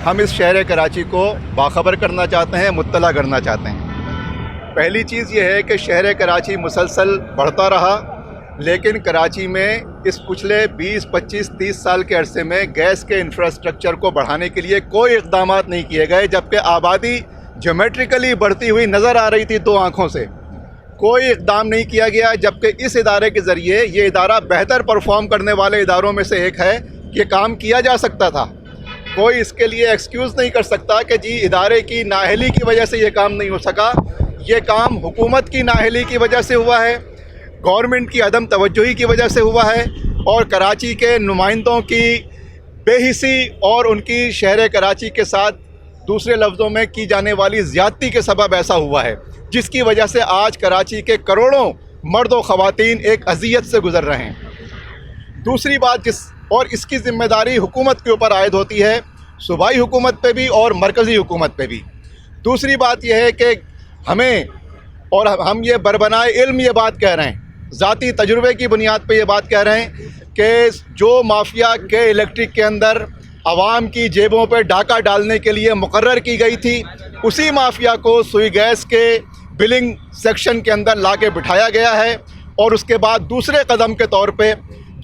ہم اس شہر کراچی کو باخبر کرنا چاہتے ہیں، مطلع کرنا چاہتے ہیں۔ پہلی چیز یہ ہے کہ شہر کراچی مسلسل بڑھتا رہا، لیکن کراچی میں اس پچھلے 20، 25، 30 سال کے عرصے میں گیس کے انفراسٹرکچر کو بڑھانے کے لیے کوئی اقدامات نہیں کیے گئے، جبکہ آبادی جیومیٹریکلی بڑھتی ہوئی نظر آ رہی تھی 2 آنکھوں سے۔ کوئی اقدام نہیں کیا گیا، جبکہ اس ادارے کے ذریعے یہ ادارہ بہتر پرفارم کرنے والے اداروں میں سے ایک ہے، یہ کام کیا جا سکتا تھا۔ کوئی اس کے لیے ایکسکیوز نہیں کر سکتا کہ جی ادارے کی نااہلی کی وجہ سے یہ کام نہیں ہو سکا۔ یہ کام حکومت کی نااہلی کی وجہ سے ہوا ہے، گورنمنٹ کی عدم توجہی کی وجہ سے ہوا ہے، اور کراچی کے نمائندوں کی بے حسی اور ان کی شہر کراچی کے ساتھ دوسرے لفظوں میں کی جانے والی زیادتی کے سبب ایسا ہوا ہے، جس کی وجہ سے آج کراچی کے کروڑوں مرد و خواتین ایک اذیت سے گزر رہے ہیں۔ دوسری بات اور اس کی ذمہ داری حکومت کے اوپر عائد ہوتی ہے، صوبائی حکومت پہ بھی اور مرکزی حکومت پہ بھی۔ دوسری بات یہ ہے کہ ہم یہ بربنائے علم یہ بات کہہ رہے ہیں، ذاتی تجربے کی بنیاد پہ یہ بات کہہ رہے ہیں کہ جو مافیا کے الیکٹرک کے اندر عوام کی جیبوں پہ ڈاکہ ڈالنے کے لیے مقرر کی گئی تھی، اسی مافیا کو سوئی گیس کے بلنگ سیکشن کے اندر لا کے بٹھایا گیا ہے، اور اس کے بعد دوسرے قدم کے طور پہ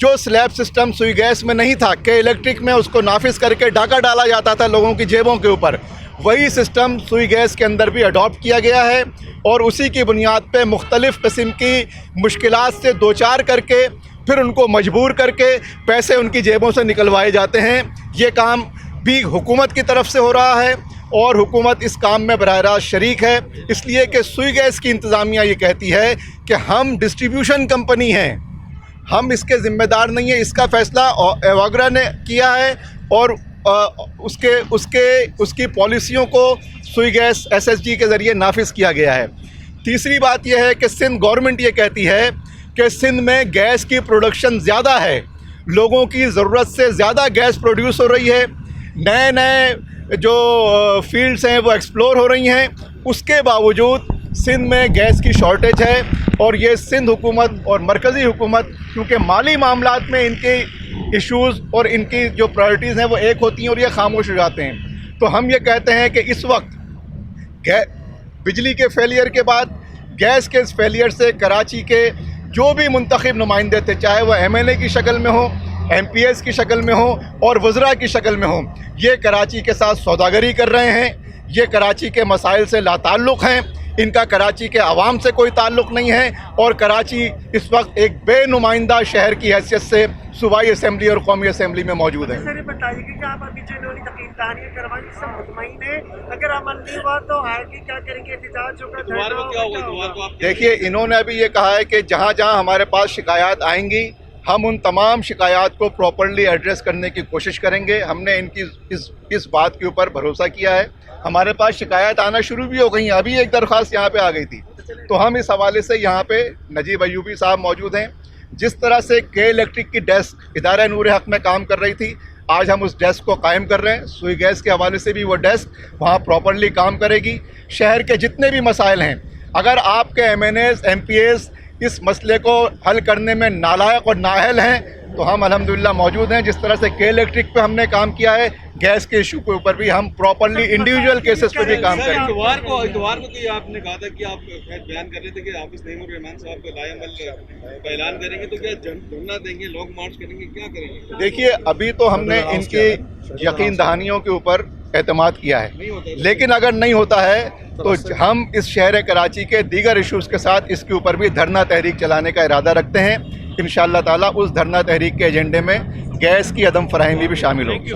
جو سلیب سسٹم سوئی گیس میں نہیں تھا کہ الیکٹرک میں اس کو نافذ کر کے ڈاکہ ڈالا جاتا تھا لوگوں کی جیبوں کے اوپر، وہی سسٹم سوئی گیس کے اندر بھی اڈاپٹ کیا گیا ہے، اور اسی کی بنیاد پہ مختلف قسم کی مشکلات سے دوچار کر کے پھر ان کو مجبور کر کے پیسے ان کی جیبوں سے نکلوائے جاتے ہیں۔ یہ کام بھی حکومت کی طرف سے ہو رہا ہے، اور حکومت اس کام میں براہ راست شریک ہے، اس لیے کہ سوئی گیس کی انتظامیہ یہ کہتی ہے کہ ہم ڈسٹریبیوشن کمپنی ہیں، ہم اس کے ذمہ دار نہیں ہیں۔ اس کا فیصلہ ایواگرا نے کیا ہے، اور اس کی پالیسیوں کو سوئی گیس SSG کے ذریعے نافذ کیا گیا ہے۔ تیسری بات یہ ہے کہ سندھ گورنمنٹ یہ کہتی ہے کہ سندھ میں گیس کی پروڈکشن زیادہ ہے، لوگوں کی ضرورت سے زیادہ گیس پروڈیوس ہو رہی ہے، نئے جو فیلڈز ہیں وہ ایکسپلور ہو رہی ہیں، اس کے باوجود سندھ میں گیس کی شارٹیج ہے، اور یہ سندھ حکومت اور مرکزی حکومت کیونکہ مالی معاملات میں ان کے ایشوز اور ان کی جو پرائرٹیز ہیں وہ ایک ہوتی ہیں، اور یہ خاموش ہو جاتے ہیں۔ تو ہم یہ کہتے ہیں کہ اس وقت بجلی کے فیلئر کے بعد گیس کے اس فیلئر سے کراچی کے جو بھی منتخب نمائندے تھے، چاہے وہ MLA کی شکل میں ہوں، MPs کی شکل میں ہوں، اور وزراء کی شکل میں ہوں، یہ کراچی کے ساتھ سوداگری کر رہے ہیں، یہ کراچی کے مسائل سے لا تعلق ہیں، ان کا کراچی کے عوام سے کوئی تعلق نہیں ہے، اور کراچی اس وقت ایک بے نمائندہ شہر کی حیثیت سے صوبائی اسمبلی اور قومی اسمبلی میں موجود ہے۔ سر یہ بتائیے کہ آپ ابھی جو انہوں نے تقریر دہانی کروائی اس سے مطمئن ہے؟ اگر عمل نہیں ہوا تو آگے کیا کریں گے؟ احتجاج ہوگا؟ دیکھیے، انہوں نے ابھی یہ کہا ہے کہ جہاں جہاں ہمارے پاس شکایات آئیں گی ہم ان تمام شکایات کو پراپرلی ایڈریس کرنے کی کوشش کریں گے۔ ہم نے ان کی اس بات کے اوپر بھروسہ کیا ہے۔ ہمارے پاس شکایات آنا شروع بھی ہو گئی ہیں، ابھی ایک درخواست یہاں پہ آ گئی تھی، تو ہم اس حوالے سے یہاں پہ نجیب ایوبی صاحب موجود ہیں۔ جس طرح سے کے الیکٹرک کی ڈیسک ادارہ نور حق میں کام کر رہی تھی، آج ہم اس ڈیسک کو قائم کر رہے ہیں۔ سوئی گیس کے حوالے سے بھی وہ ڈیسک وہاں پراپرلی کام کرے گی۔ شہر کے جتنے بھی مسائل ہیں، اگر آپ کے MNAs MPs اس مسئلے کو حل کرنے میں نالائق اور نااہل ہیں تو ہم الحمدللہ موجود ہیں۔ جس طرح سے کے الیکٹرک پہ ہم نے کام کیا ہے، گیس کے ایشو کے اوپر بھی ہم پراپرلی انڈیویجول کیسز پہ بھی کام کریں گے۔ اتوار کو کہ آپ نے کہا تھا کہ آپ بیان کر رہے تھے کہ حافظ نعیم الرحمان صاحب کو لائے عمل کا اعلان کریں گے، تو کیا دھرنا دیں گے، لانگ مارچ کریں گے، کیا کریں گے؟ دیکھیے، ابھی تو ہم نے ان کی یقین دہانیوں کے اوپر اعتماد کیا ہے، لیکن اگر نہیں ہوتا ہے تو ہم اس شہر کراچی کے دیگر ایشوز کے ساتھ اس کے اوپر بھی دھرنا تحریک چلانے کا ارادہ رکھتے ہیں۔ انشاءاللہ تعالیٰ اس دھرنا تحریک کے ایجنڈے میں گیس کی عدم فراہمی بھی شامل ہوگی۔